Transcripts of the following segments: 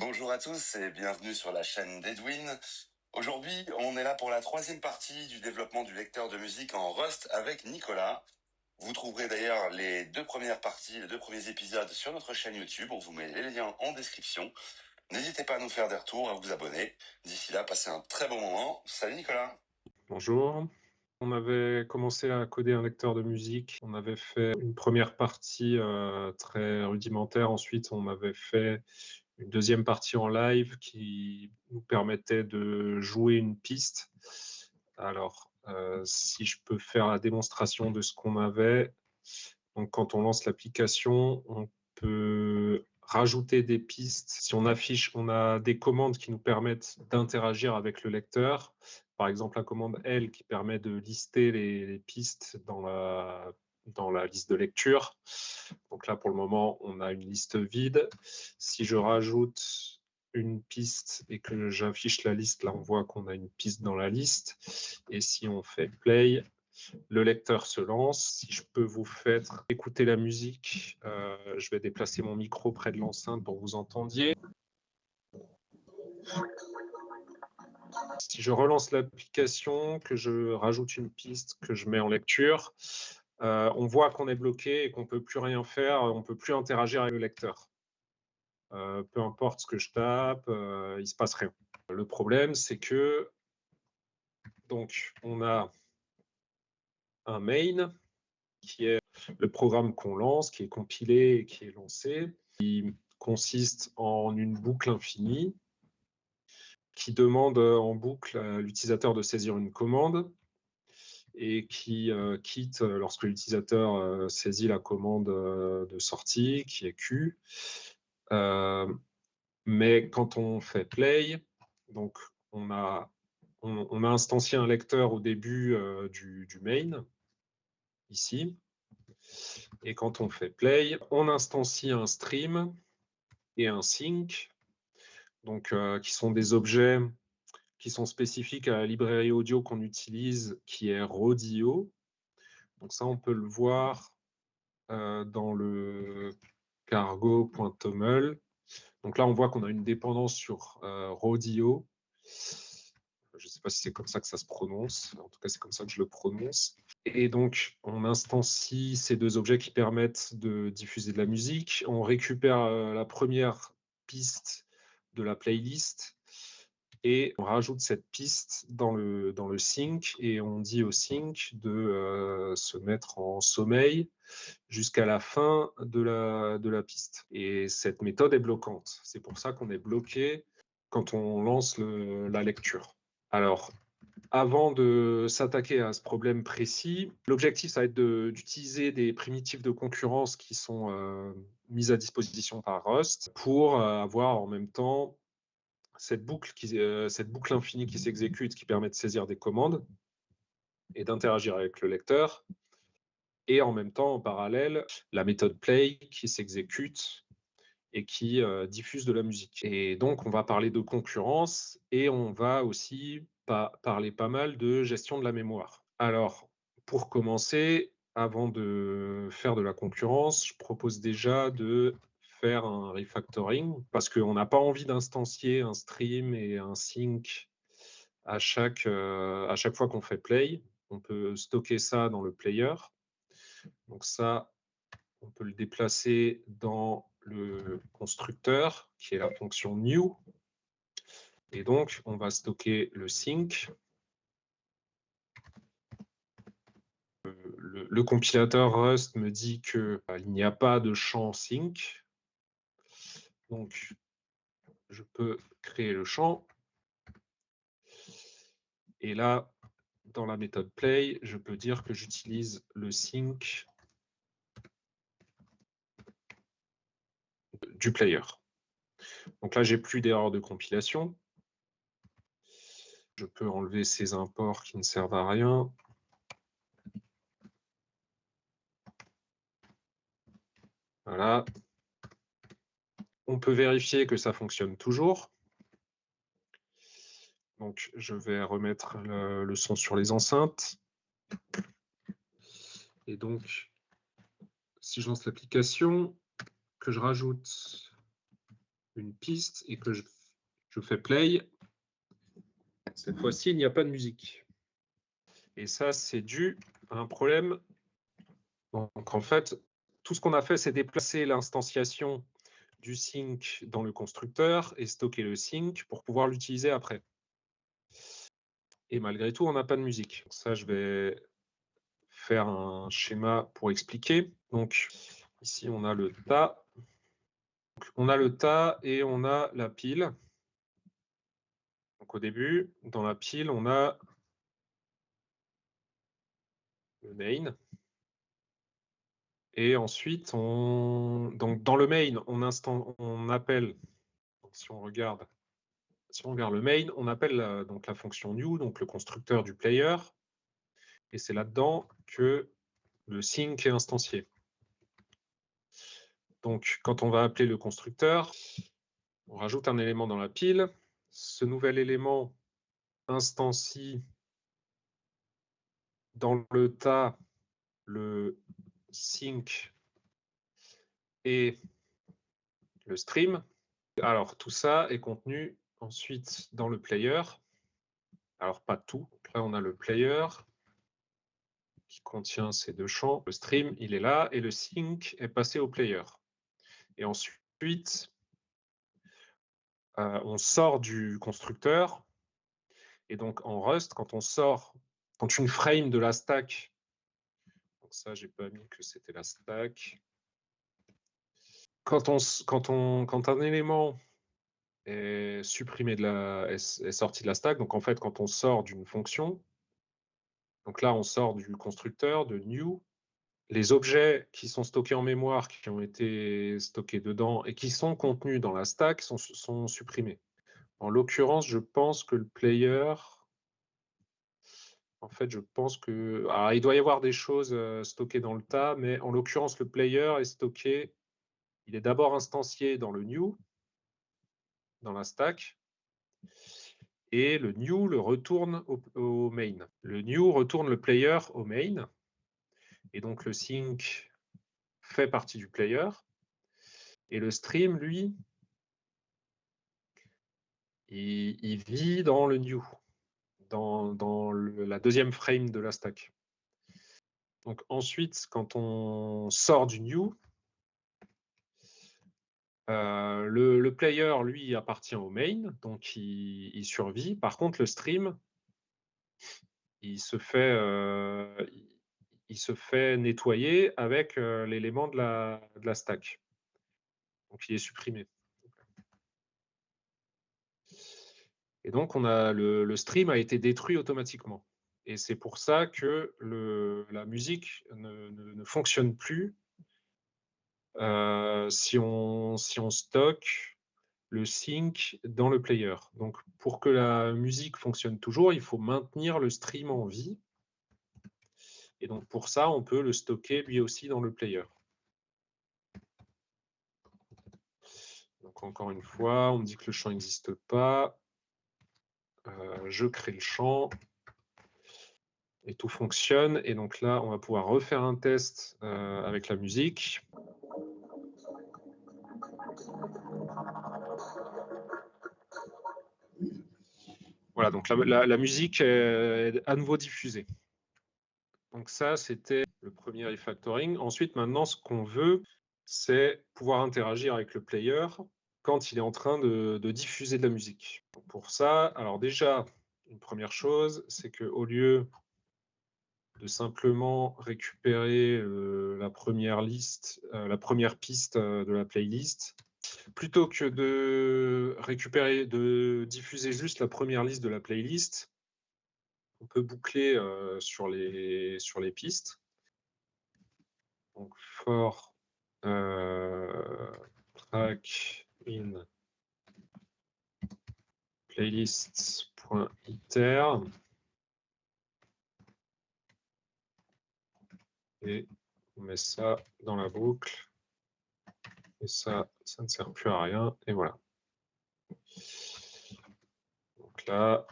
Bonjour à tous et bienvenue sur la chaîne d'Edwin. Aujourd'hui, on est là pour la troisième partie du développement du lecteur de musique en Rust avec Nicolas. Vous trouverez d'ailleurs les deux premières parties, les deux premiers épisodes sur notre chaîne YouTube. On vous met les liens en description. N'hésitez pas à nous faire des retours, à vous abonner. D'ici là, passez un très bon moment. Salut Nicolas. Bonjour. On avait commencé à coder un lecteur de musique. On avait fait une première partie très rudimentaire. Ensuite, on avait fait une deuxième partie en live qui nous permettait de jouer une piste. Alors, si je peux faire la démonstration de ce qu'on avait. Donc, quand on lance l'application, on peut rajouter des pistes. Si on affiche, on a des commandes qui nous permettent d'interagir avec le lecteur. Par exemple, la commande L qui permet de lister les pistes dans la liste de lecture. Donc là, pour le moment, on a une liste vide. Si je rajoute une piste et que j'affiche la liste, là, on voit qu'on a une piste dans la liste. Et si on fait play, le lecteur se lance. Si je peux vous faire écouter la musique, je vais déplacer mon micro près de l'enceinte pour que vous entendiez. Si je relance l'application, que je rajoute une piste, que je mets en lecture, on voit qu'on est bloqué et qu'on ne peut plus rien faire, on ne peut plus interagir avec le lecteur. Peu importe ce que je tape, il ne se passe rien. Le problème, c'est que donc, on a un main qui est le programme qu'on lance, qui est compilé et qui est lancé, qui consiste en une boucle infinie qui demande en boucle à l'utilisateur de saisir une commande et qui quitte lorsque l'utilisateur saisit la commande de sortie, qui est Q. Mais quand on fait play, donc on a instancié un lecteur au début du main, ici. Et quand on fait play, on instancie un stream et un sync, donc qui sont des objets qui sont spécifiques à la librairie audio qu'on utilise, qui est Rodio. Donc ça, on peut le voir dans le cargo.toml. Donc là, on voit qu'on a une dépendance sur Rodio. Je ne sais pas si c'est comme ça que ça se prononce. En tout cas, c'est comme ça que je le prononce. Et donc, on instancie ces deux objets qui permettent de diffuser de la musique. On récupère la première piste de la playlist et on rajoute cette piste dans le sync et on dit au sync de se mettre en sommeil jusqu'à la fin de la piste. Et cette méthode est bloquante. C'est pour ça qu'on est bloqué quand on lance la lecture. Alors, avant de s'attaquer à ce problème précis, l'objectif, ça va être d'utiliser des primitives de concurrence qui sont mises à disposition par Rust pour avoir en même temps cette boucle infinie qui s'exécute, qui permet de saisir des commandes et d'interagir avec le lecteur. Et en même temps, en parallèle, la méthode play qui s'exécute et qui diffuse de la musique. Et donc, on va parler de concurrence et on va aussi parler pas mal de gestion de la mémoire. Alors, pour commencer, avant de faire de la concurrence, je propose déjà de faire un refactoring parce qu'on n'a pas envie d'instancier un stream et un sync à chaque fois qu'on fait play. On peut stocker ça dans le player. Donc ça, on peut le déplacer dans le constructeur, qui est la fonction new. Et donc, on va stocker le sync. Le compilateur Rust me dit qu'il n'y a pas de champ sync. Donc, je peux créer le champ. Et là, dans la méthode play, je peux dire que j'utilise le sync du player. Donc là, j'ai plus d'erreur de compilation. Je peux enlever ces imports qui ne servent à rien. Voilà. On peut vérifier que ça fonctionne toujours. Donc, je vais remettre le son sur les enceintes. Et donc, si je lance l'application, que je rajoute une piste et que je fais play, cette fois-ci, il n'y a pas de musique. Et ça, c'est dû à un problème. Donc, en fait, tout ce qu'on a fait, c'est déplacer l'instanciation du sync dans le constructeur et stocker le sync pour pouvoir l'utiliser après. Et malgré tout, on n'a pas de musique. Ça, je vais faire un schéma pour expliquer. Donc, ici, on a le tas. Donc, on a le tas et on a la pile. Donc, au début, dans la pile, on a le main. Et ensuite, donc dans le main, on appelle, donc si on regarde le main, on appelle donc la fonction new, donc le constructeur du player. Et c'est là-dedans que le sync est instancié. Donc, quand on va appeler le constructeur, on rajoute un élément dans la pile. Ce nouvel élément instancie dans le tas le sync et le stream. Alors, tout ça est contenu ensuite dans le player. Alors, pas tout. Là, on a le player qui contient ces deux champs. Le stream, il est là, et le sync est passé au player. Et ensuite, on sort du constructeur. Et donc, en Rust, quand une frame de la stack, donc ça, j'ai pas mis que c'était la stack. Quand un élément est supprimé est sorti de la stack, donc en fait, quand on sort d'une fonction, donc là, on sort du constructeur, de new, les objets qui sont stockés en mémoire, qui ont été stockés dedans et qui sont contenus dans la stack sont supprimés. En l'occurrence, je pense que le player, en fait, je pense que... Alors, il doit y avoir des choses stockées dans le tas, mais en l'occurrence, le player est stocké, il est d'abord instancié dans le new, dans la stack, et le new le retourne au main. Le new retourne le player au main, et donc le sync fait partie du player, et le stream, lui, il vit dans le new, dans la deuxième frame de la stack. Donc ensuite, quand on sort du new, le player, lui, appartient au main, donc il survit. Par contre, le stream, il se fait nettoyer avec l'élément de la stack. Donc, il est supprimé. Et donc, le stream a été détruit automatiquement. Et c'est pour ça que la musique ne fonctionne plus si on stocke le sync dans le player. Donc, pour que la musique fonctionne toujours, il faut maintenir le stream en vie. Et donc, pour ça, on peut le stocker lui aussi dans le player. Donc, encore une fois, on me dit que le champ n'existe pas. Je crée le champ. Et tout fonctionne. Et donc là, on va pouvoir refaire un test avec la musique. Voilà, donc la musique est à nouveau diffusée. Donc ça, c'était le premier refactoring. Ensuite, maintenant, ce qu'on veut, c'est pouvoir interagir avec le player quand il est en train de diffuser de la musique. Donc pour ça, alors déjà, une première chose, c'est qu'au lieu de simplement récupérer la première piste de la playlist, plutôt que de diffuser juste la première liste de la playlist, on peut boucler sur les pistes. Donc for track in playlist.iter et on met ça dans la boucle. Et ça ne sert plus à rien. Et voilà. Donc là,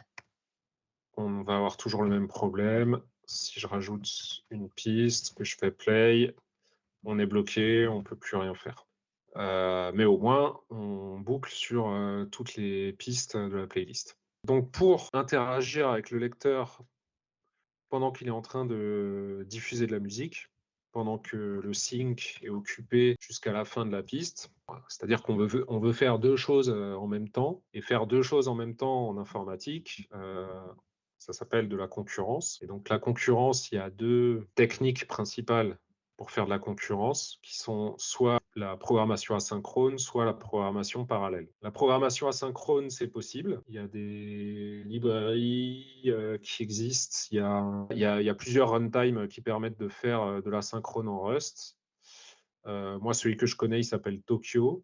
on va avoir toujours le même problème. Si je rajoute une piste, que je fais play, on est bloqué, on ne peut plus rien faire. Mais au moins, on boucle sur toutes les pistes de la playlist. Donc pour interagir avec le lecteur pendant qu'il est en train de diffuser de la musique, pendant que le sync est occupé jusqu'à la fin de la piste, c'est-à-dire qu'on veut faire 2 choses en même temps, et faire 2 choses en même temps en informatique, ça s'appelle de la concurrence. Et donc la concurrence, il y a 2 techniques principales pour faire de la concurrence, qui sont soit la programmation asynchrone, soit la programmation parallèle. La programmation asynchrone, c'est possible. Il y a des librairies qui existent. Il y a plusieurs runtimes qui permettent de faire de l'asynchrone en Rust. Moi, celui que je connais, il s'appelle Tokyo.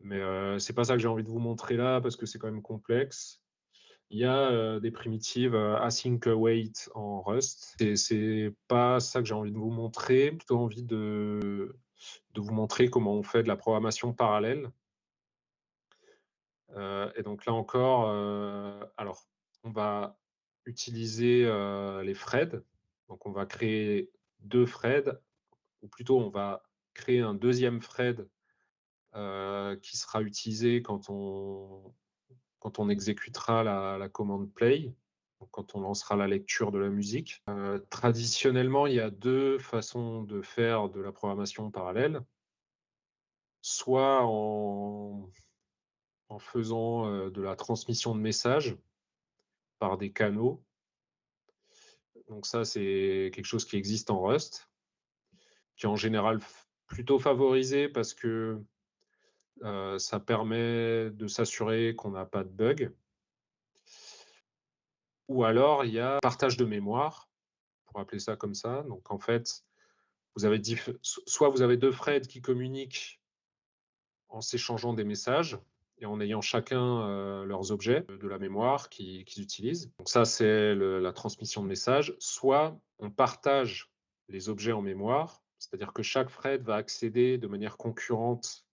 Mais c'est pas ça que j'ai envie de vous montrer là, parce que c'est quand même complexe. Il y a des primitives async await en Rust. C'est pas ça que j'ai envie de vous montrer, plutôt envie de vous montrer comment on fait de la programmation parallèle. Et donc là encore, alors on va utiliser les threads. Donc on va créer 2 threads, ou plutôt on va créer un 2e thread qui sera utilisé quand on exécutera la commande play, donc quand on lancera la lecture de la musique. Traditionnellement, il y a 2 façons de faire de la programmation parallèle. Soit en faisant de la transmission de messages par des canaux. Donc ça, c'est quelque chose qui existe en Rust, qui est en général plutôt favorisé parce que ça permet de s'assurer qu'on n'a pas de bug. Ou alors, il y a partage de mémoire, pour appeler ça comme ça. Donc en fait, soit vous avez 2 threads qui communiquent en s'échangeant des messages et en ayant chacun leurs objets de la mémoire qu'ils utilisent. Donc ça, c'est la transmission de messages. Soit on partage les objets en mémoire, c'est-à-dire que chaque thread va accéder de manière concurrente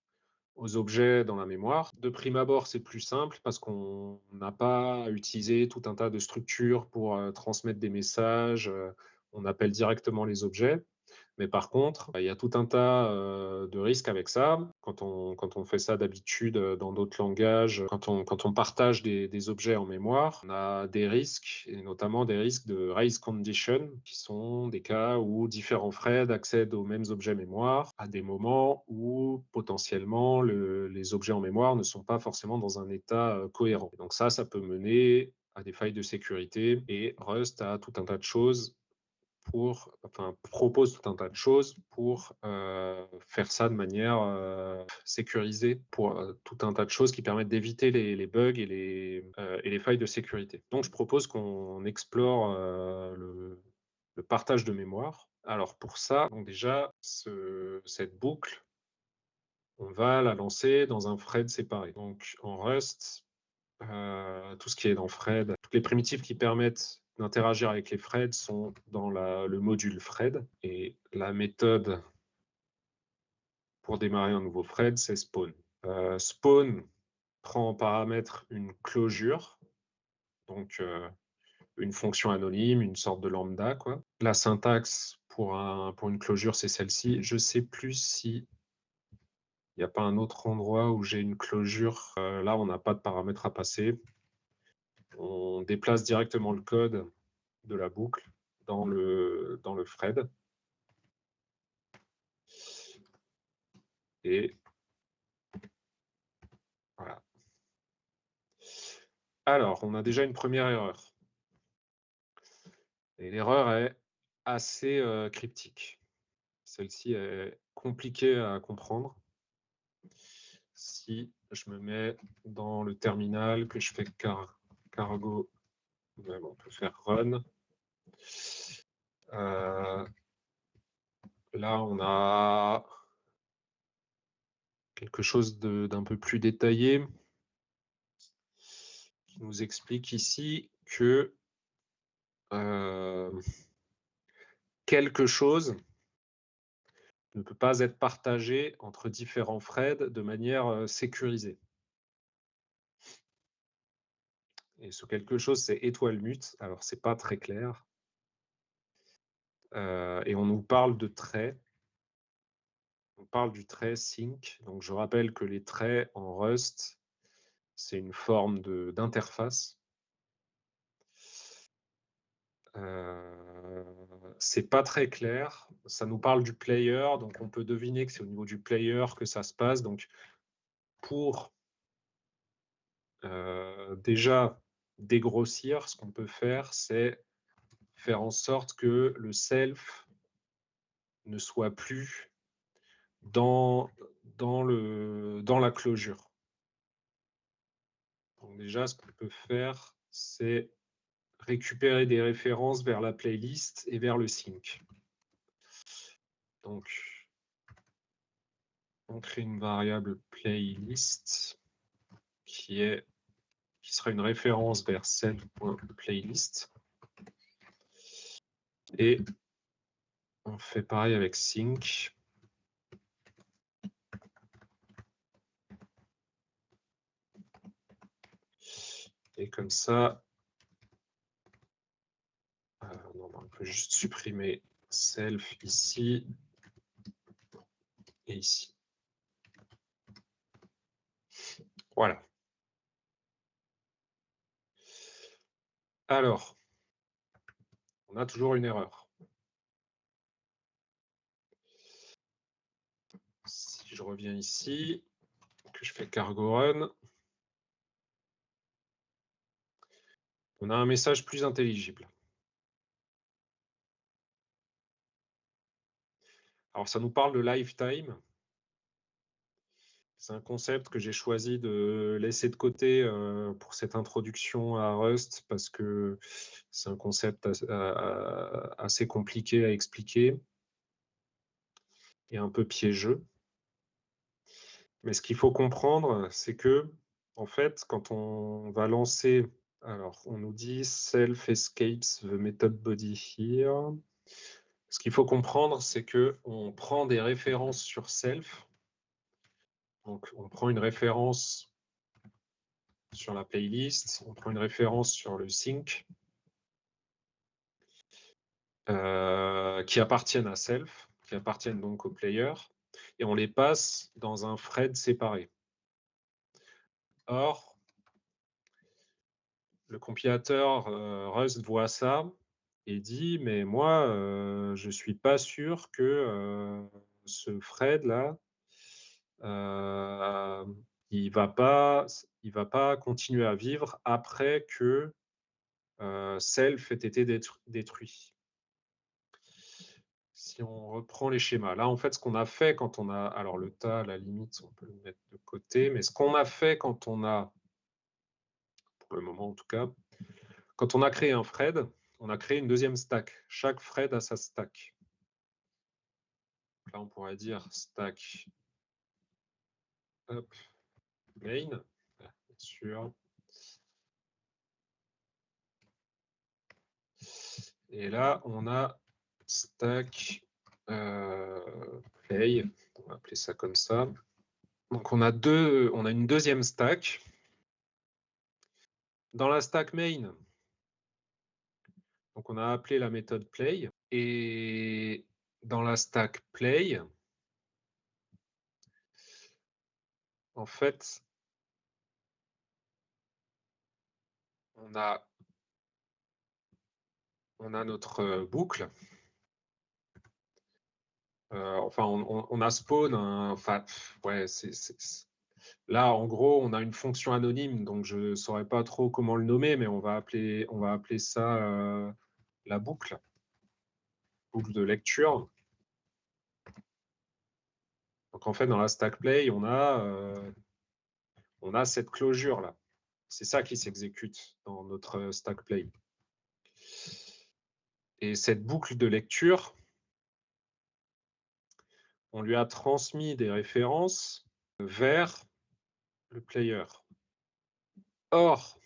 aux objets dans la mémoire. De prime abord, c'est plus simple parce qu'on n'a pas à utiliser tout un tas de structures pour transmettre des messages. On appelle directement les objets. Mais par contre, il y a tout un tas de risques avec ça. Quand on fait ça d'habitude dans d'autres langages, quand on partage des objets en mémoire, on a des risques, et notamment des risques de race condition, qui sont des cas où différents threads accèdent aux mêmes objets mémoire à des moments où potentiellement les objets en mémoire ne sont pas forcément dans un état cohérent. Et donc ça peut mener à des failles de sécurité, et Rust a tout un tas de choses propose tout un tas de choses pour faire ça de manière sécurisée, pour tout un tas de choses qui permettent d'éviter les bugs et les failles de sécurité. Donc je propose qu'on explore le partage de mémoire. Alors pour ça, donc déjà, cette boucle, on va la lancer dans un thread séparé. Donc en Rust, tout ce qui est dans thread, toutes les primitives qui permettent d'interagir avec les threads sont dans le module thread, et la méthode pour démarrer un nouveau thread, c'est spawn. Spawn prend en paramètre une closure, donc une fonction anonyme, une sorte de lambda, quoi. La syntaxe pour une closure, c'est celle-ci. Je ne sais plus si il n'y a pas un autre endroit où j'ai une closure. Là, on n'a pas de paramètres à passer. On déplace directement le code de la boucle dans le thread. Et voilà. Alors, on a déjà une première erreur. Et l'erreur est assez cryptique. Celle-ci est compliquée à comprendre. Si je me mets dans le terminal, que je fais cargo, même on peut faire run. Là, on a quelque chose d'un peu plus détaillé qui nous explique ici que quelque chose ne peut pas être partagé entre différents threads de manière sécurisée. Et ce quelque chose, c'est étoile mute. Alors, c'est pas très clair. Et on nous parle de traits. on parle du trait sync. Donc, je rappelle que les traits en Rust, c'est une forme d'interface. C'est pas très clair. Ça nous parle du player, donc on peut deviner que c'est au niveau du player que ça se passe. Donc, pour déjà dégrossir, ce qu'on peut faire, c'est faire en sorte que le self ne soit plus dans la closure. Donc déjà, ce qu'on peut faire, c'est récupérer des références vers la playlist et vers le sync. Donc, on crée une variable playlist qui sera une référence vers self.playlist. Et on fait pareil avec sync. Et comme ça, non, on peut juste supprimer self ici et ici. Voilà. Alors, on a toujours une erreur. Si je reviens ici, que je fais cargo run, on a un message plus intelligible. Alors, ça nous parle de lifetime. C'est un concept que j'ai choisi de laisser de côté pour cette introduction à Rust parce que c'est un concept assez compliqué à expliquer et un peu piégeux. Mais ce qu'il faut comprendre, c'est que, en fait, quand on va lancer, alors on nous dit self escapes the method body here. Ce qu'il faut comprendre, c'est que on prend des références sur self. Donc, on prend une référence sur la playlist, on prend une référence sur le sync qui appartiennent à self, qui appartiennent donc au player, et on les passe dans un thread séparé. Or, le compilateur Rust voit ça et dit mais moi je suis pas sûr que ce thread là il va pas continuer à vivre après que self ait été détruit. Si on reprend les schémas, là en fait ce qu'on a fait quand on a, alors le tas à la limite on peut le mettre de côté, mais ce qu'on a fait quand on a, pour le moment en tout cas, quand on a créé un thread, on a créé une deuxième stack. Chaque thread a sa stack. Là, on pourrait dire stack up main, bien sûr. Et là, on a stack play, on va appeler ça comme ça. Donc, on a une deuxième stack. Dans la stack main, donc on a appelé la méthode play. Et dans la stack play, en fait, on a notre boucle. Enfin, on a spawn, enfin, ouais, là, en gros, on a une fonction anonyme, donc je ne saurais pas trop comment le nommer, mais on va appeler ça la boucle de lecture. Donc, en fait, dans la stack play, on a cette closure-là. C'est ça qui s'exécute dans notre stack play. Et cette boucle de lecture, on lui a transmis des références vers le player. Or,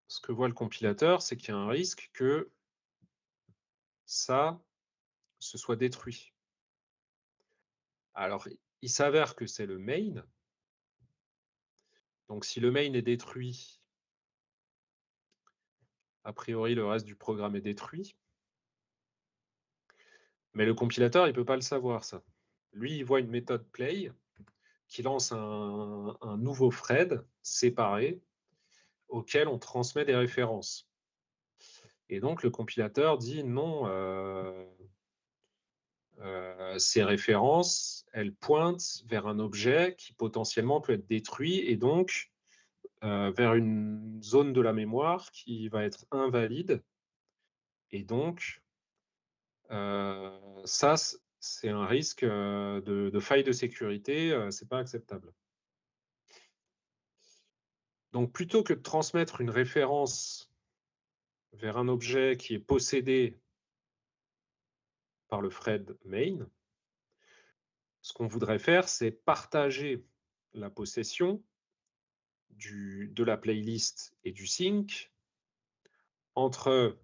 ce que voit le compilateur, c'est qu'il y a un risque que ça se soit détruit. Alors, il s'avère que c'est le main. Donc, si le main est détruit, a priori, le reste du programme est détruit. Mais le compilateur, il ne peut pas le savoir, ça. Lui, il voit une méthode play qui lance un nouveau thread séparé auquel on transmet des références. Et donc, le compilateur dit non, ces références, elles pointent vers un objet qui potentiellement peut être détruit et donc vers une zone de la mémoire qui va être invalide. Et donc, ça, c'est un risque de faille de sécurité, c'est pas acceptable. Donc, plutôt que de transmettre une référence vers un objet qui est possédé par le thread main, ce qu'on voudrait faire, c'est partager la possession de la playlist et du sync entre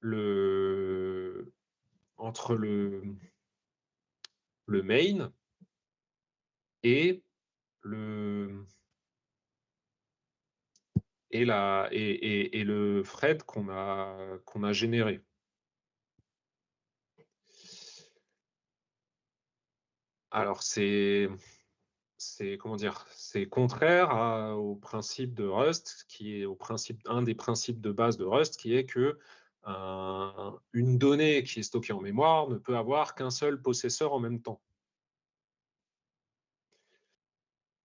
le main et le thread qu'on a généré. Alors comment dire, c'est contraire au principe de Rust, qui est un des principes de base de Rust, qui est que une donnée qui est stockée en mémoire ne peut avoir qu'un seul possesseur en même temps.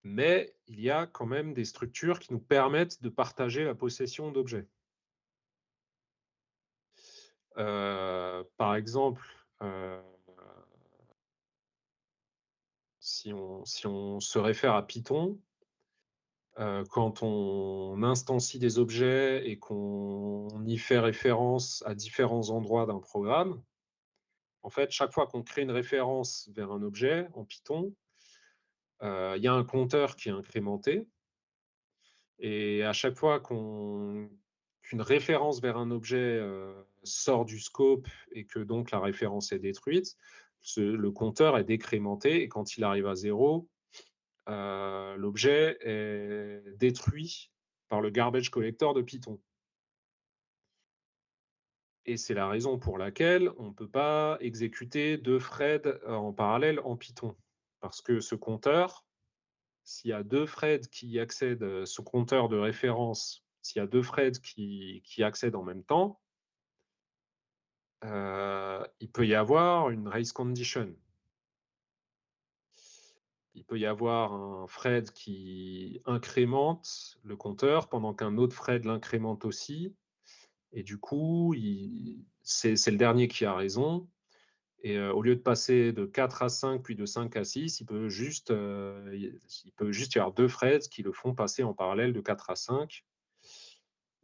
Mais il y a quand même des structures qui nous permettent de partager la possession d'objets. Par exemple, si on se réfère à Python, quand on instancie des objets et qu'on y fait référence à différents endroits d'un programme, en fait, chaque fois qu'on crée une référence vers un objet en Python, il y a un compteur qui est incrémenté. Et à chaque fois qu'une référence vers un objet sort du scope et que donc la référence est détruite, le compteur est décrémenté et quand il arrive à 0, l'objet est détruit par le garbage collector de Python. Et c'est la raison pour laquelle on ne peut pas exécuter 2 threads en parallèle en Python. Parce que ce compteur, s'il y a 2 threads qui accèdent, ce compteur de référence, s'il y a 2 threads qui accèdent en même temps, il peut y avoir une race condition. Il peut y avoir un thread qui incrémente le compteur pendant qu'un autre thread l'incrémente aussi. Et du coup, c'est le dernier qui a raison. Et au lieu de passer de 4 à 5, puis de 5 à 6, il peut juste y avoir 2 threads qui le font passer en parallèle de 4 à 5,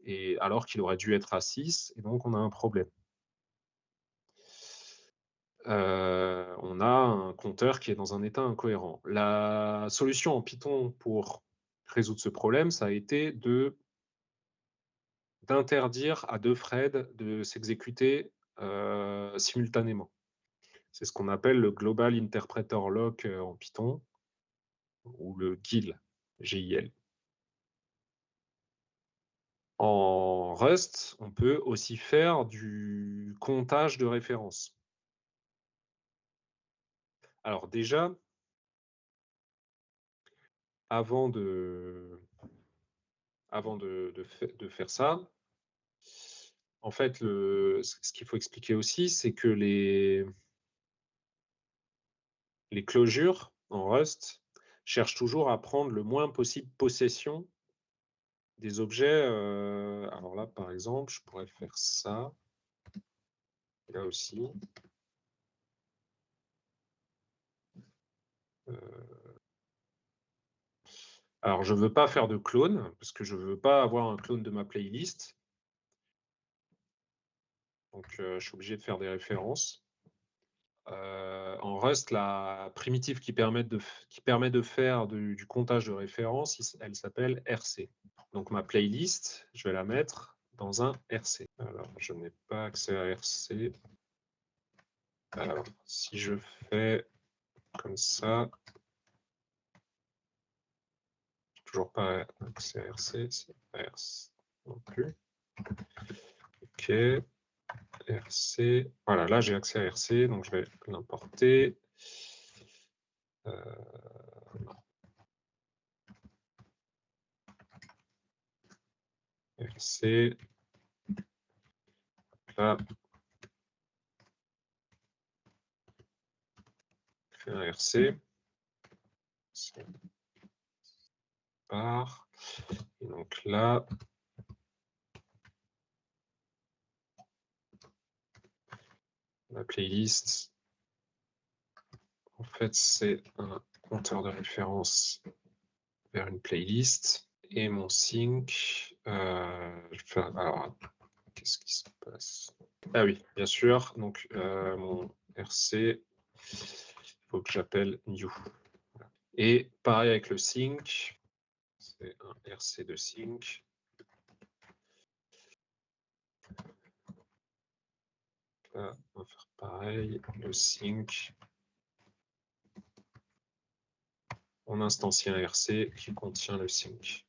et alors qu'il aurait dû être à 6, et donc on a un problème. On a un compteur qui est dans un état incohérent. La solution en Python pour résoudre ce problème, ça a été d'interdire à 2 threads de s'exécuter simultanément. C'est ce qu'on appelle le Global Interpreter Lock en Python, ou le GIL, GIL. En Rust, on peut aussi faire du comptage de références. Alors déjà, avant de faire ça, en fait, ce qu'il faut expliquer aussi, c'est que les closures en Rust cherchent toujours à prendre le moins possible possession des objets. Alors là, par exemple, je pourrais faire ça. Là aussi. Alors, je ne veux pas faire de clone, parce que je ne veux pas avoir un clone de ma playlist. Donc, je suis obligé de faire des références. En Rust, la primitive qui permet de faire du comptage de références, elle s'appelle RC. Donc, ma playlist, je vais la mettre dans un RC. Alors, je n'ai pas accès à RC. Alors, si je fais comme ça, toujours pas accès à RC, c'est pas RC non plus. OK. RC. Voilà, là j'ai accès à RC, donc je vais l'importer. RC. Là, créer un RC. Par. Et donc là, la playlist, en fait, c'est un compteur de référence vers une playlist. Et mon sync, alors, qu'est-ce qui se passe? Ah oui, bien sûr. Donc, mon RC, il faut que j'appelle new. Et pareil avec le sync, c'est un RC de sync. Là, on va faire pareil, le sync. On instancie un RC qui contient le sync.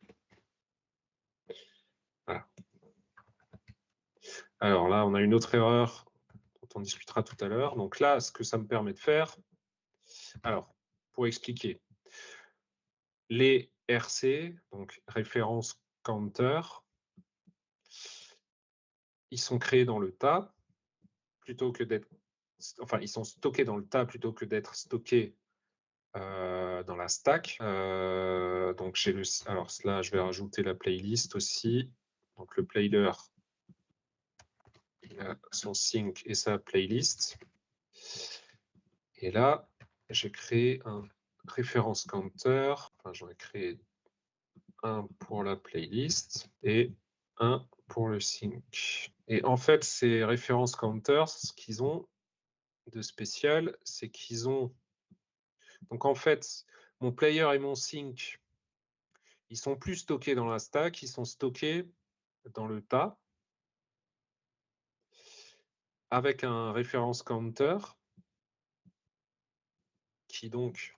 Voilà. Alors là, on a une autre erreur dont on discutera tout à l'heure. Donc là, ce que ça me permet de faire, alors, pour expliquer, les RC, donc référence counter, ils sont créés dans le tas plutôt que d'être, enfin, ils sont stockés dans le tas plutôt que d'être stockés dans la stack. Donc j'ai le, alors là, je vais rajouter la playlist aussi. Donc le player, il a son sync et sa playlist. Et là, j'ai créé un référence counter. Enfin, j'en ai créé un pour la playlist et un pour le sync. Et en fait, ces références counters, ce qu'ils ont de spécial, c'est qu'ils ont... Donc en fait, mon player et mon sync, ils sont plus stockés dans la stack, ils sont stockés dans le tas avec un référence counter qui donc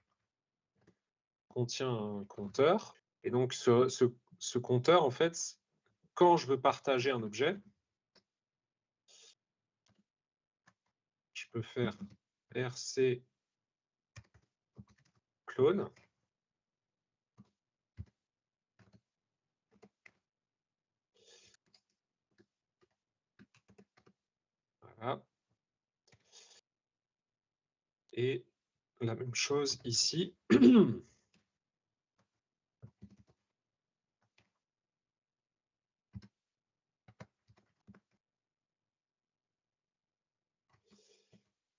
contient un compteur. Et donc ce compteur, en fait, quand je veux partager un objet, je peux faire rc clone. Voilà. Et la même chose ici.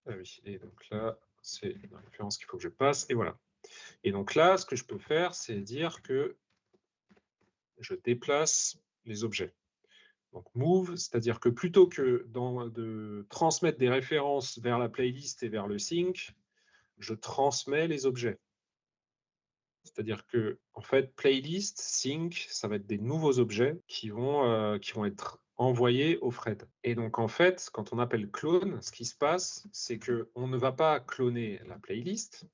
Ah oui, et donc là, c'est la référence qu'il faut que je passe, et voilà. Et donc là, ce que je peux faire, c'est dire que je déplace les objets. Donc move, c'est-à-dire que plutôt que de transmettre des références vers la playlist et vers le sync, je transmets les objets. C'est-à-dire que, en fait, playlist, sync, ça va être des nouveaux objets qui vont être envoyés au Fred. Et donc, en fait, quand on appelle clone, ce qui se passe, c'est qu'on ne va pas cloner la playlist.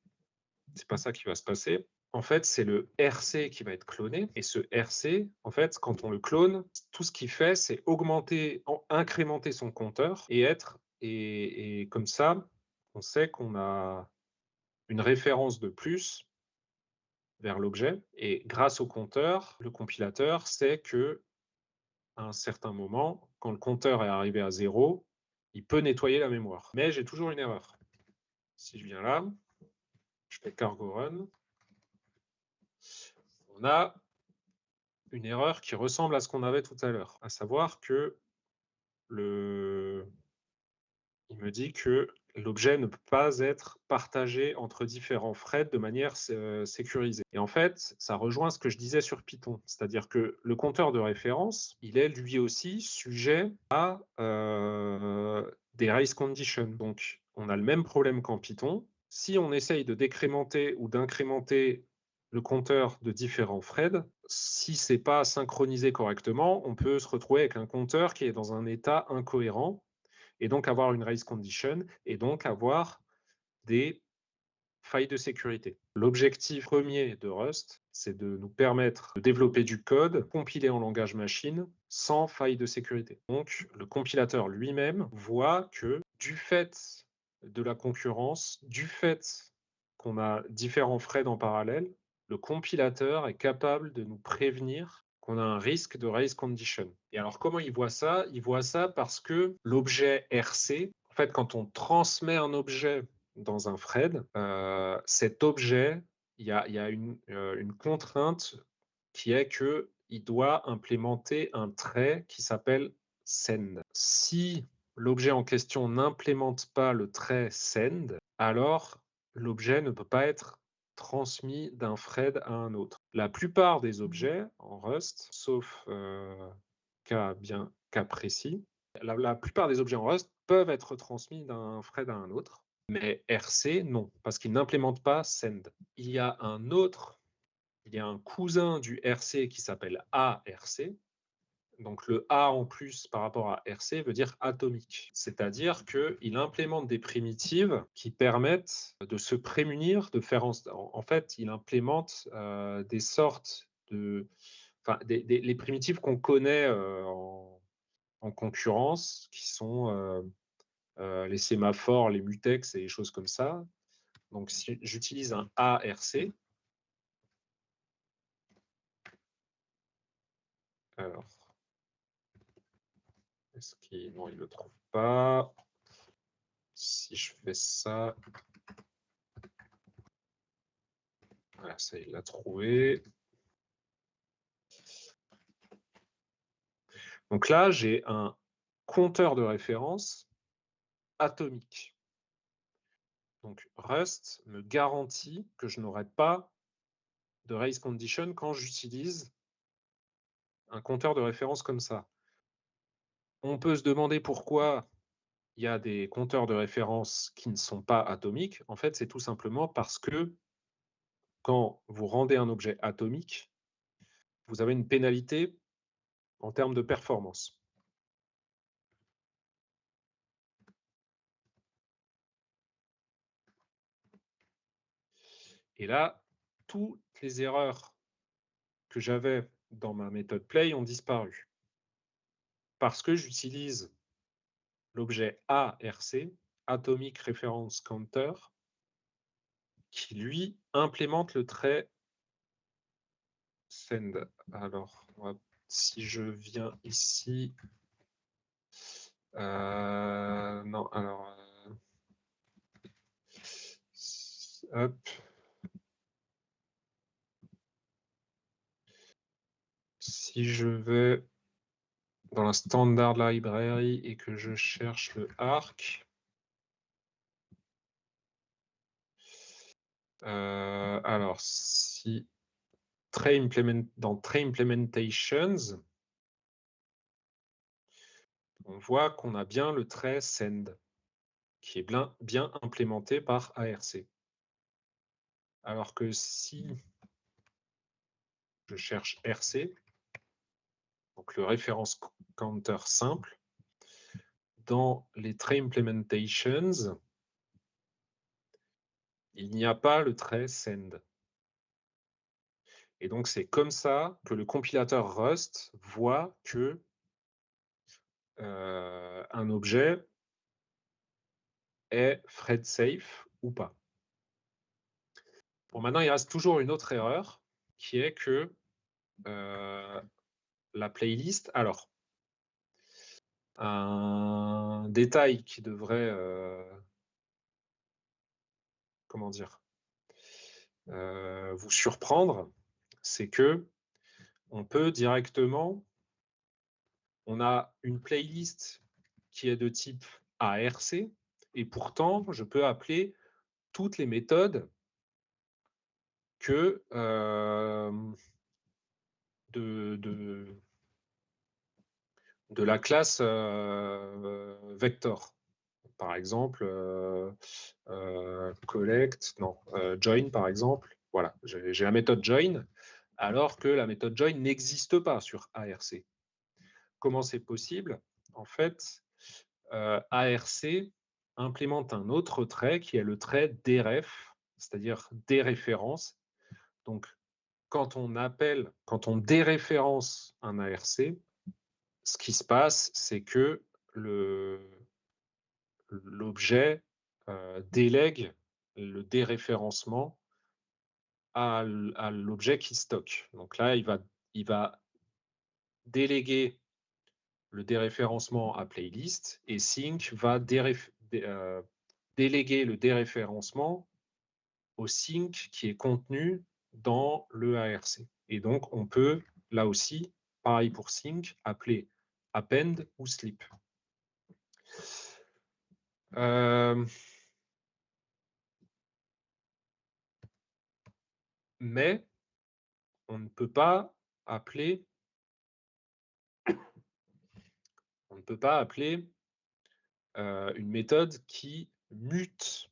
C'est pas ça qui va se passer. En fait, c'est le RC qui va être cloné. Et ce RC, en fait, quand on le clone, tout ce qu'il fait, c'est augmenter, incrémenter son compteur et comme ça, on sait qu'on a une référence de plus vers l'objet. Et grâce au compteur, le compilateur sait que à un certain moment, quand le compteur est arrivé à 0, il peut nettoyer la mémoire. Mais j'ai toujours une erreur. Si je viens là, je fais cargo run, on a une erreur qui ressemble à ce qu'on avait tout à l'heure, à savoir que il me dit que l'objet ne peut pas être partagé entre différents threads de manière sécurisée. Et en fait, ça rejoint ce que je disais sur Python, c'est-à-dire que le compteur de référence, il est lui aussi sujet à des race conditions. Donc, on a le même problème qu'en Python. Si on essaye de décrémenter ou d'incrémenter le compteur de différents threads, si ce n'est pas synchronisé correctement, on peut se retrouver avec un compteur qui est dans un état incohérent et donc avoir une race condition, et donc avoir des failles de sécurité. L'objectif premier de Rust, c'est de nous permettre de développer du code compilé en langage machine sans faille de sécurité. Donc, le compilateur lui-même voit que du fait de la concurrence, du fait qu'on a différents threads en parallèle, le compilateur est capable de nous prévenir qu'on a un risque de race condition. Et alors, comment il voit ça? Il voit ça parce que l'objet RC, en fait, quand on transmet un objet dans un thread, cet objet, il y a une contrainte qui est qu'il doit implémenter un trait qui s'appelle send. Si l'objet en question n'implémente pas le trait send, alors l'objet ne peut pas être transmis d'un thread à un autre. La plupart des objets en Rust, sauf cas précis, la plupart des objets en Rust peuvent être transmis d'un thread à un autre, mais RC, non, parce qu'il n'implémente pas send. Il y a un cousin du RC qui s'appelle ARC. Donc le A en plus par rapport à RC veut dire atomique. C'est-à-dire qu'il implémente des primitives qui permettent de se prémunir, de faire en fait, il implémente des sortes de... Enfin, les primitives qu'on connaît en concurrence, qui sont les sémaphores, les mutex et les choses comme ça. Donc si j'utilise un ARC, alors, est-ce qu'il... Non, il ne le trouve pas. Si je fais ça, voilà, ça il l'a trouvé. Donc là, j'ai un compteur de référence atomique. Donc Rust me garantit que je n'aurai pas de race condition quand j'utilise un compteur de référence comme ça. On peut se demander pourquoi il y a des compteurs de référence qui ne sont pas atomiques. En fait, c'est tout simplement parce que quand vous rendez un objet atomique, vous avez une pénalité en termes de performance. Et là, toutes les erreurs que j'avais dans ma méthode play ont disparu. Parce que j'utilise l'objet ARC, Atomic Reference Counter, qui lui implémente le trait send. Alors, si je viens ici, non, alors, hop. Si je vais dans la standard library et que je cherche le arc, alors si dans Tray Implementations, on voit qu'on a bien le trait send qui est bien implémenté par ARC. Alors que si je cherche RC, donc le référence counter simple, dans les tray implementations, il n'y a pas le trait send. Et donc c'est comme ça que le compilateur Rust voit que un objet est thread safe ou pas. Bon, maintenant, il reste toujours une autre erreur qui est que la playlist, alors, un détail qui devrait, comment dire, vous surprendre, c'est que on peut directement, on a une playlist qui est de type ARC, et pourtant, je peux appeler toutes les méthodes que de la classe vector. Par exemple, collect, non, join par exemple. Voilà, j'ai la méthode join, alors que la méthode join n'existe pas sur ARC. Comment c'est possible? En fait, ARC implémente un autre trait qui est le trait déref, c'est-à-dire déréférence. Donc, quand on déréférence un ARC, ce qui se passe, c'est que l'objet délègue le déréférencement à l'objet qui stocke. Donc là, il va déléguer le déréférencement à playlist et sync va déléguer le déréférencement au sync qui est contenu dans le ARC. Et donc, on peut, là aussi, pareil pour sync, appeler append ou slip. Mais on ne peut pas appeler une méthode qui mute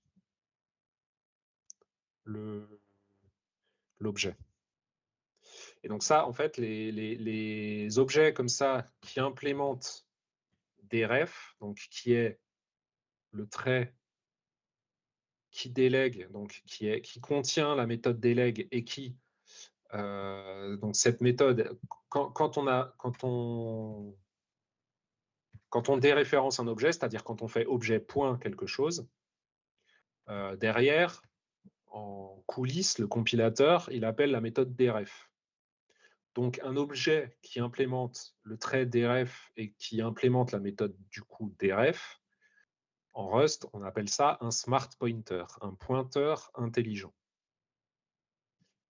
l'objet. Et donc ça, en fait, les objets comme ça qui implémentent des refs, donc qui est le trait qui délègue, donc qui contient la méthode délègue et qui donc cette méthode, quand on déréférence un objet, c'est-à-dire quand on fait objet point quelque chose, derrière, en coulisses, le compilateur, il appelle la méthode deref. Donc un objet qui implémente le trait deref et qui implémente la méthode du coup deref, en Rust, on appelle ça un smart pointer, un pointeur intelligent.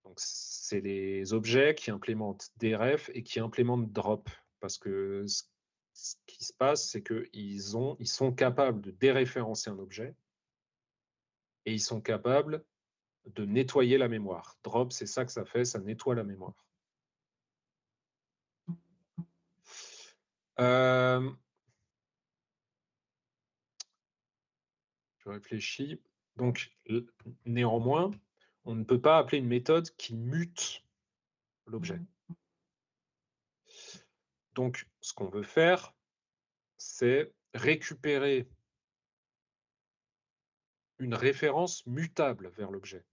Donc c'est les objets qui implémentent deref et qui implémentent drop, parce que ce qui se passe, c'est qu'ils sont capables de déréférencer un objet et ils sont capables de nettoyer la mémoire. Drop, c'est ça que ça fait, ça nettoie la mémoire. Je réfléchis. Donc, néanmoins, on ne peut pas appeler une méthode qui mute l'objet. Donc, ce qu'on veut faire, c'est récupérer une référence mutable vers l'objet.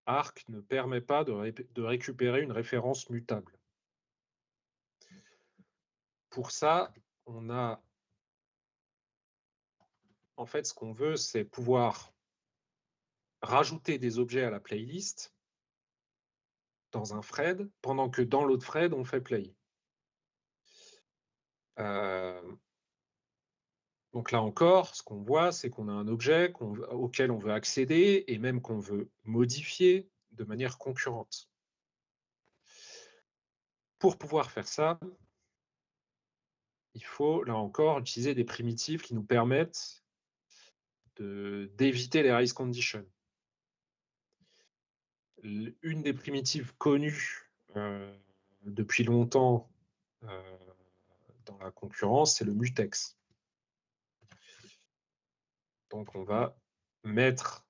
Arc ne permet pas de récupérer une référence mutable. Pour ça, on a... En fait, ce qu'on veut, c'est pouvoir rajouter des objets à la playlist dans un thread, pendant que dans l'autre thread, on fait play. Donc là encore, ce qu'on voit, c'est qu'on a un objet auquel on veut accéder et même qu'on veut modifier de manière concurrente. Pour pouvoir faire ça, il faut, là encore, utiliser des primitives qui nous permettent d'éviter les race conditions. Une des primitives connues depuis longtemps dans la concurrence, c'est le mutex. Donc on va mettre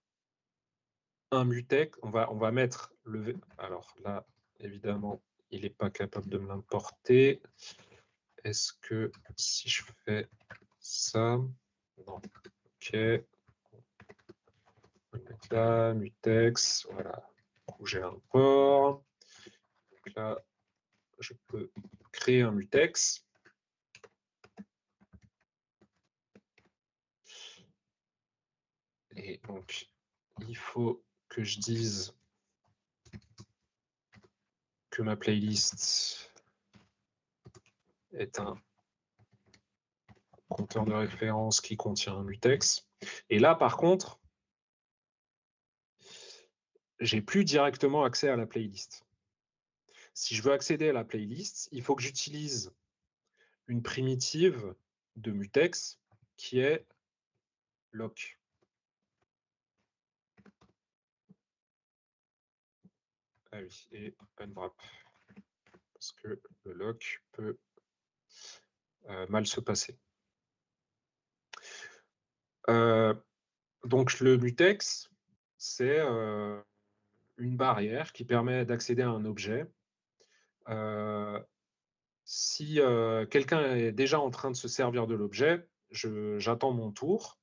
un mutex, on va mettre le... Alors là, évidemment, il n'est pas capable de me l'importer. Est-ce que si je fais ça... Non, ok. On va mettre là, mutex, voilà. J'ai un port. Donc là, je peux créer un mutex. Et donc, il faut que je dise que ma playlist est un compteur de référence qui contient un mutex. Et là, par contre, j'ai plus directement accès à la playlist. Si je veux accéder à la playlist, il faut que j'utilise une primitive de mutex qui est lock. Ah oui, et unwrap. Parce que le lock peut mal se passer. Donc le mutex, c'est une barrière qui permet d'accéder à un objet. Si quelqu'un est déjà en train de se servir de l'objet, j'attends mon tour.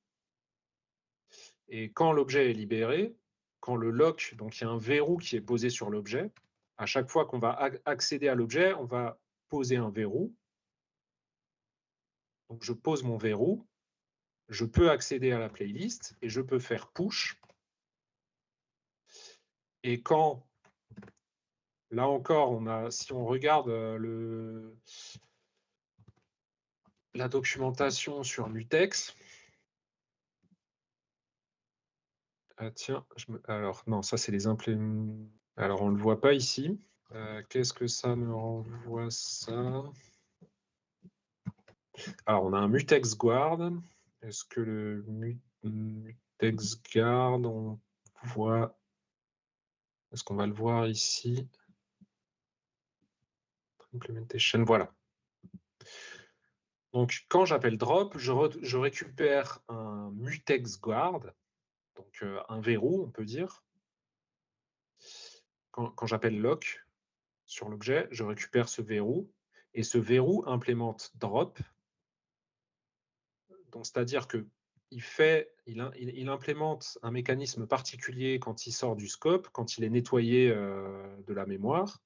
Et quand l'objet est libéré, quand le lock, donc il y a un verrou qui est posé sur l'objet, à chaque fois qu'on va accéder à l'objet, on va poser un verrou. Donc, je pose mon verrou, je peux accéder à la playlist et je peux faire push. Et quand, là encore, si on regarde la documentation sur Mutex, ah tiens, alors non, ça c'est les impléments. Alors on ne le voit pas ici. Qu'est-ce que ça me renvoie ça? Alors on a un Mutex Guard. Est-ce que le Mutex Guard, on voit? Est-ce qu'on va le voir ici? Implementation, voilà. Donc quand j'appelle drop, je récupère un Mutex Guard, donc un verrou, on peut dire. Quand j'appelle lock sur l'objet, je récupère ce verrou, et ce verrou implémente drop. Donc c'est-à-dire que il implémente un mécanisme particulier quand il sort du scope, quand il est nettoyé de la mémoire.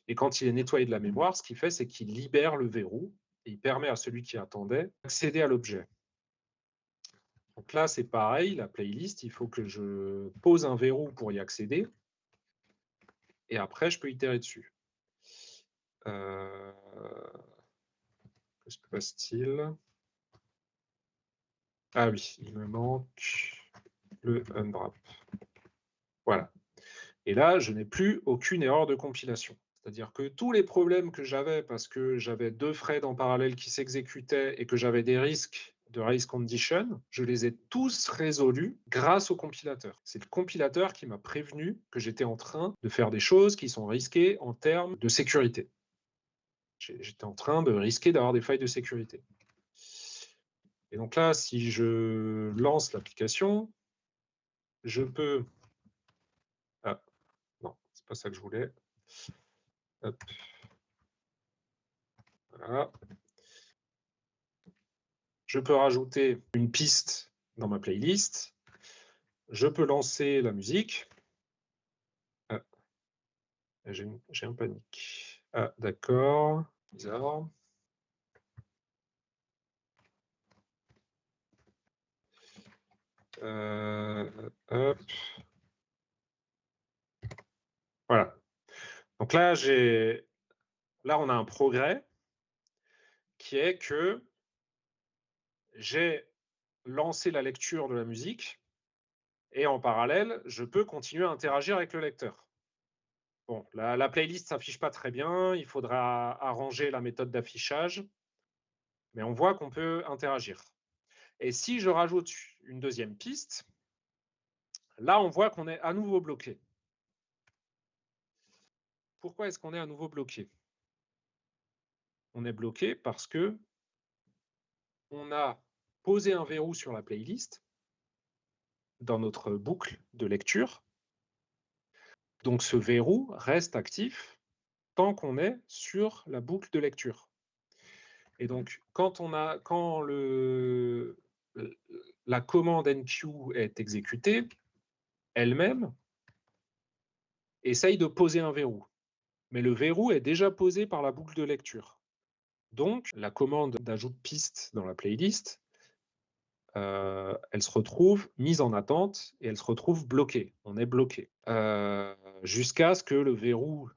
Et quand il est nettoyé de la mémoire, ce qu'il fait, c'est qu'il libère le verrou et il permet à celui qui attendait d'accéder à l'objet. Donc là, c'est pareil, la playlist, il faut que je pose un verrou pour y accéder. Et après, je peux itérer dessus. Que se passe-t-il? Ah oui, il me manque le unwrap. Voilà. Et là, je n'ai plus aucune erreur de compilation. C'est-à-dire que tous les problèmes que j'avais parce que j'avais 2 threads en parallèle qui s'exécutaient et que j'avais des risques de race condition, je les ai tous résolus grâce au compilateur. C'est le compilateur qui m'a prévenu que j'étais en train de faire des choses qui sont risquées en termes de sécurité. J'étais en train de risquer d'avoir des failles de sécurité. Et donc là, si je lance l'application, je peux... Ah, non, c'est pas ça que je voulais. Hop. Voilà. Je peux rajouter une piste dans ma playlist. Je peux lancer la musique. Ah, j'ai un panique. Ah, d'accord. Bizarre. Hop. Voilà. Donc là, on a un progrès qui est que j'ai lancé la lecture de la musique et en parallèle, je peux continuer à interagir avec le lecteur. Bon, la playlist ne s'affiche pas très bien, il faudra arranger la méthode d'affichage, mais on voit qu'on peut interagir. Et si je rajoute une deuxième piste, là, on voit qu'on est à nouveau bloqué. Pourquoi est-ce qu'on est à nouveau bloqué? On est bloqué parce que on a posé un verrou sur la playlist dans notre boucle de lecture. Donc ce verrou reste actif tant qu'on est sur la boucle de lecture. Et donc quand la commande enqueue est exécutée, elle-même essaye de poser un verrou. Mais le verrou est déjà posé par la boucle de lecture. Donc, la commande d'ajout de piste dans la playlist, elle se retrouve mise en attente et elle se retrouve bloquée. On est bloqué. Jusqu'à ce que le verrou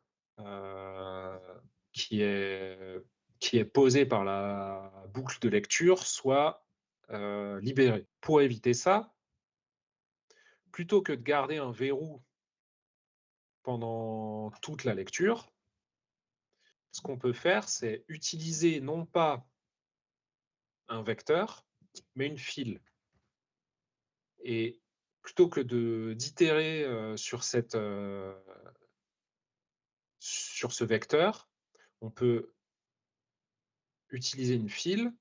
qui est posé par la boucle de lecture soit libéré. Pour éviter ça, plutôt que de garder un verrou pendant toute la lecture, ce qu'on peut faire, c'est utiliser non pas un vecteur, mais une file. Et plutôt que d'itérer sur ce vecteur, on peut utiliser une file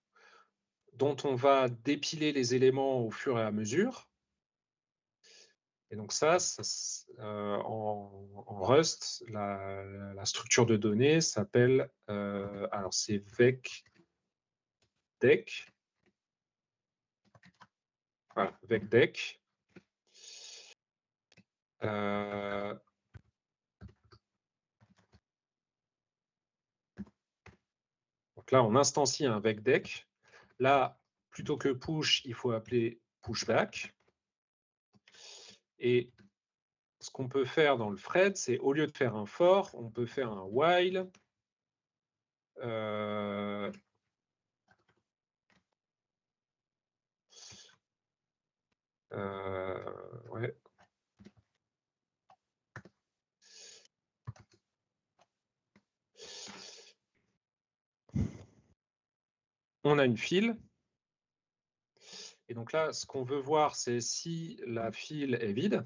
dont on va dépiler les éléments au fur et à mesure. Et donc en Rust, la structure de données s'appelle, alors c'est vecdeq. Voilà, vecdeq. là, on instancie un vecdeck. Là, plutôt que push, il faut appeler pushback. Et ce qu'on peut faire dans le thread, c'est au lieu de faire un for, on peut faire un while. Ouais. On a une file. Et donc là, ce qu'on veut voir, c'est si la file est vide.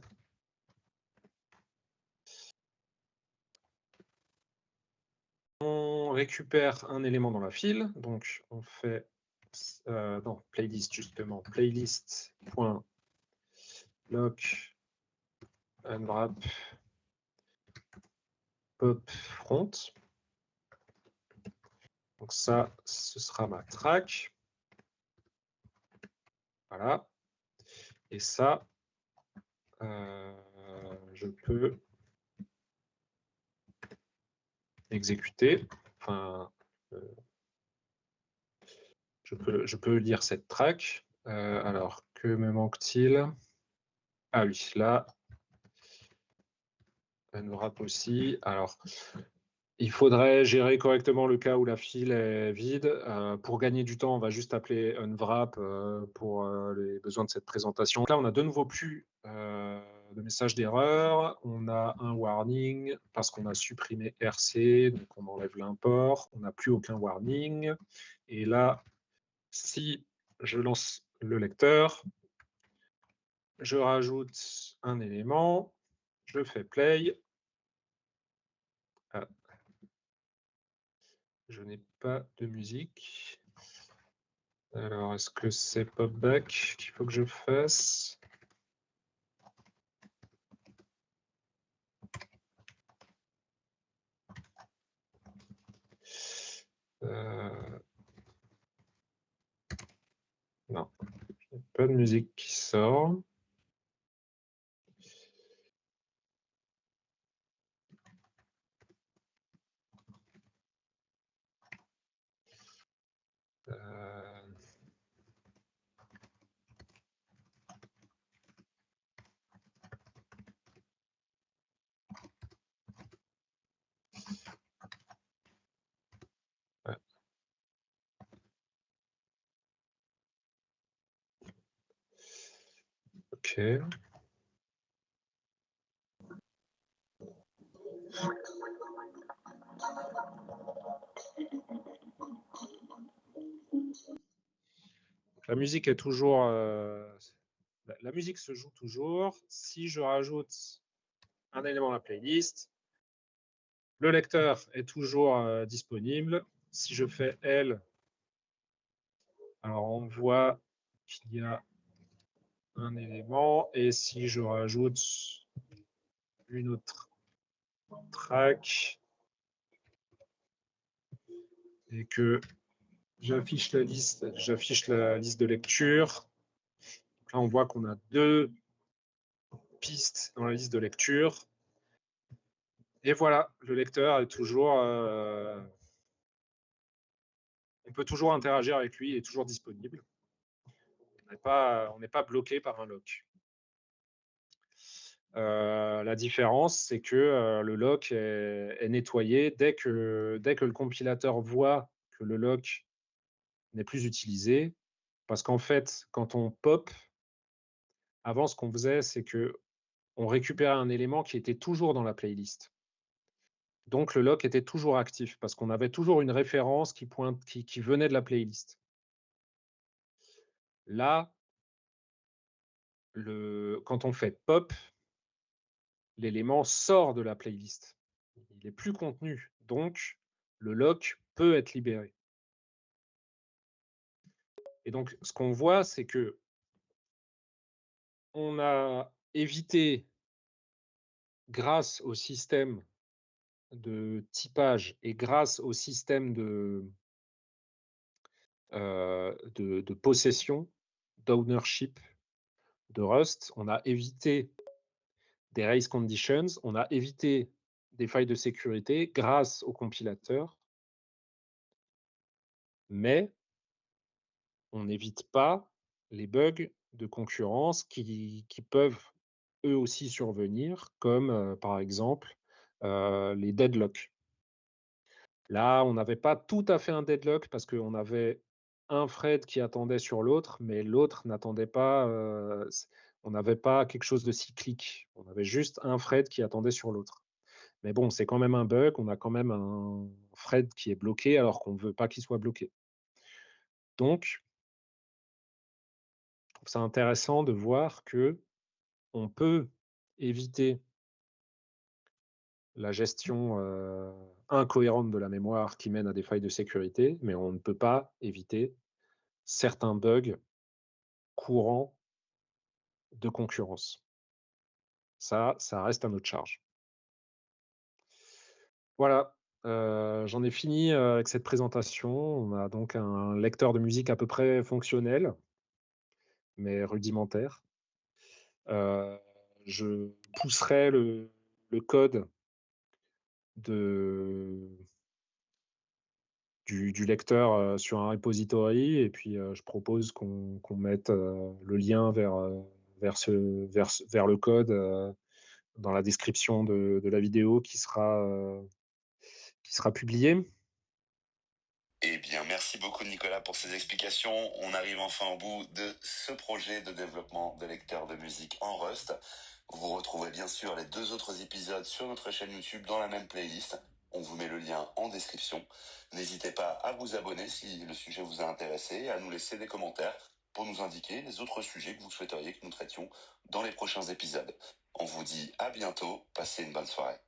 On récupère un élément dans la file. Donc, on fait dans playlist, justement, playlist.lock unwrap pop front. Donc ça, ce sera ma track. Voilà. Et ça, je peux exécuter. Enfin, je peux lire cette track. Alors, que me manque-t-il? Ah oui, là, unwrap aussi. Alors, il faudrait gérer correctement le cas où la file est vide. Pour gagner du temps, on va juste appeler unwrap pour les besoins de cette présentation. Là, on a de nouveau plus de message d'erreur. On a un warning parce qu'on a supprimé RC, donc on enlève l'import. On n'a plus aucun warning. Et là, si je lance le lecteur, je rajoute un élément, je fais play. Ah, je n'ai pas de musique. Alors, est-ce que c'est popback qu'il faut que je fasse? Non, il n'y a pas de musique qui sort. Ouais. Ok. La musique est toujours. La musique se joue toujours. Si je rajoute un élément à la playlist, le lecteur est toujours disponible. Si je fais L, alors on voit qu'il y a un élément. Et si je rajoute une autre track et que j'affiche la liste de lecture, là on voit qu'on a deux pistes dans la liste de lecture. Et voilà, le lecteur est toujours. On peut toujours interagir avec lui, il est toujours disponible. On n'est pas bloqué par un lock. La différence, c'est que le lock est nettoyé dès que le compilateur voit que le lock n'est plus utilisé. Parce qu'en fait, quand on pop, avant, ce qu'on faisait, c'est que on récupérait un élément qui était toujours dans la playlist. Donc, le lock était toujours actif parce qu'on avait toujours une référence qui venait de la playlist. Là, quand on fait pop, l'élément sort de la playlist. Il n'est plus contenu. Donc, le lock peut être libéré. Et donc, ce qu'on voit, c'est que on a évité, grâce au système de typage et grâce au système de possession, d'ownership de Rust, on a évité des race conditions, on a évité des failles de sécurité grâce au compilateur. mais on n'évite pas les bugs de concurrence qui peuvent eux aussi survenir, comme, par exemple, les deadlocks. Là, on n'avait pas tout à fait un deadlock parce qu'on avait un thread qui attendait sur l'autre, mais l'autre n'attendait pas, on n'avait pas quelque chose de cyclique. On avait juste un thread qui attendait sur l'autre. Mais bon, c'est quand même un bug, on a quand même un thread qui est bloqué alors qu'on ne veut pas qu'il soit bloqué. Donc, je trouve ça intéressant de voir que on peut éviter la gestion, incohérente de la mémoire qui mène à des failles de sécurité, mais on ne peut pas éviter certains bugs courants de concurrence. Ça reste à notre charge. Voilà, j'en ai fini, avec cette présentation. On a donc un lecteur de musique à peu près fonctionnel, mais rudimentaire. Heu, je pousserai le code de du lecteur, sur un repository et puis, je propose qu'on mette, le lien vers le code, dans la description de la vidéo qui sera publiée. Eh bien, merci beaucoup Nicolas pour ces explications. On arrive enfin au bout de ce projet de développement de lecteur de musique en Rust. Vous retrouverez bien sûr les 2 autres épisodes sur notre chaîne YouTube dans la même playlist. On vous met le lien en description. N'hésitez pas à vous abonner si le sujet vous a intéressé et à nous laisser des commentaires pour nous indiquer les autres sujets que vous souhaiteriez que nous traitions dans les prochains épisodes. On vous dit à bientôt, passez une bonne soirée.